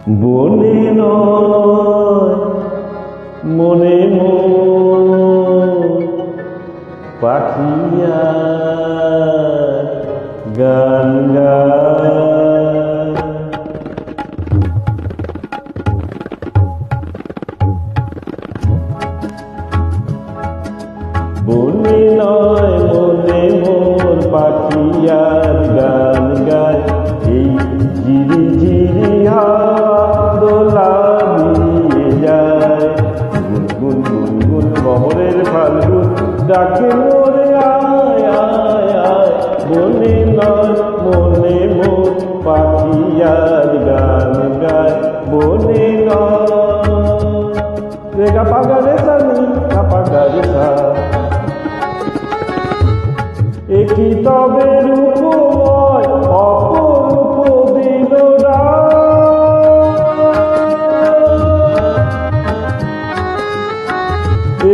বনে নয় মনে পাখিয়া গান গায়। বনে নয় মনে পাখিয়ার গান গায়। এই ঝিরি ঝিরি দোলা দিয়ে যায়। গুনগুন গুনগুন ভ্রমরের ফাল্গুন ডাকে মোরে আয় আয় আয়। বনে নয় মনে পাখিয়ার গান গায়। বনে নয় রেগা পাগারে সানি পাগারে সা। একই তবে রূপময় অপরূপ দিল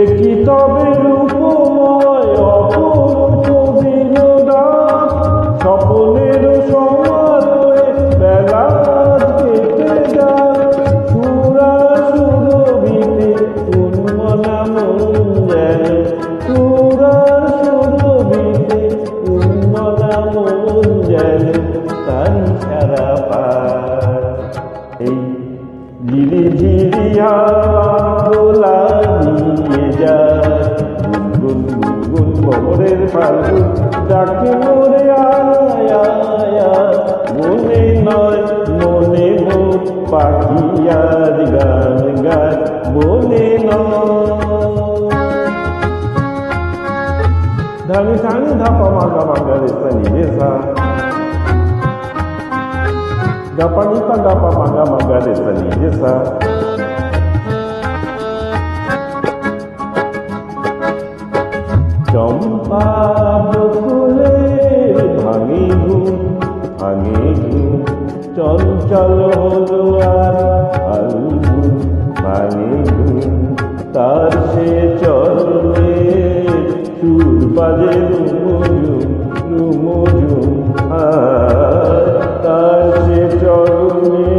একই তবে রূপময় অপরূপ দিল স্বপ্নের সমারোহে বেলা কেটে যায়। সুরা সুরভিতে উন্মনা মন যেন সুরার সুরভিতে উন্মনা মন যেন তারি সারা পায়। এই ঝিরি ঝিরি দোলা দিয়ে যায়। গুনগুন গুনগুন ভ্রমরের ফাল্গুন ডাকে মোরে আয় আয় আয়। মনে নয় মনে পাখিয়ার গান গায়। বনে নয় ধানি সানি ধাপা মাগা মাগা রে সানি রে সা। গাপা নিপা গাপা মাগা মাগা রে সানি রে সা। চম্পা বকুলে ভাঙে ঘুম চঞ্চল হলো আর ফাল্গুন ভাঙে ঘুম। তার সে চরণে সুর বাজে রুমঝুম রুমঝুম। তার সে চরণে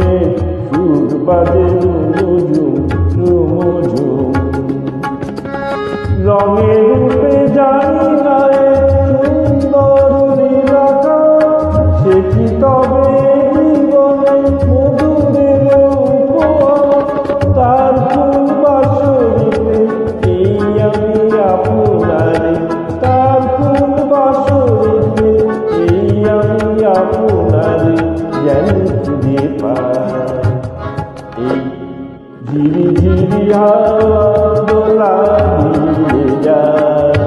সুর বাজে রুমঝুম রুমঝুম। রঙে রূপে জানি না সুন্দর নীলাকা। সে কি তবে জীবনে মধুরের উপহার। তার ফুল বাসরিতে এই আমি আপনারে। তার ফুল বাসরিতে এই আমি আপনারে যেন খুঁজে পাই। এই ঝিরি ঝিরি হাওয়া দোলা দিয়ে যায়।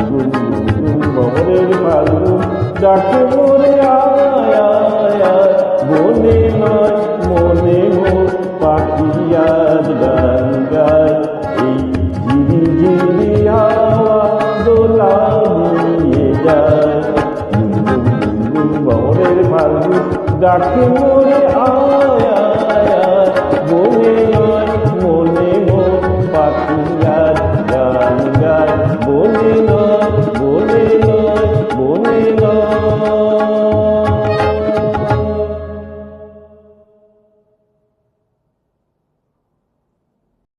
গুনগুন গুনগুন ভ্রমরের ফাল্গুন ডাকে মোরে আয় আয় আয়। বনে নয় মনে পাখিয়ার গান গায়। এই ঝিরি ঝিরি হাওয়া দোলা দিয়ে যায়। গুনগুন গুনগুন ভ্রমরের ফাল্গুন ডাকে মোরে আয়।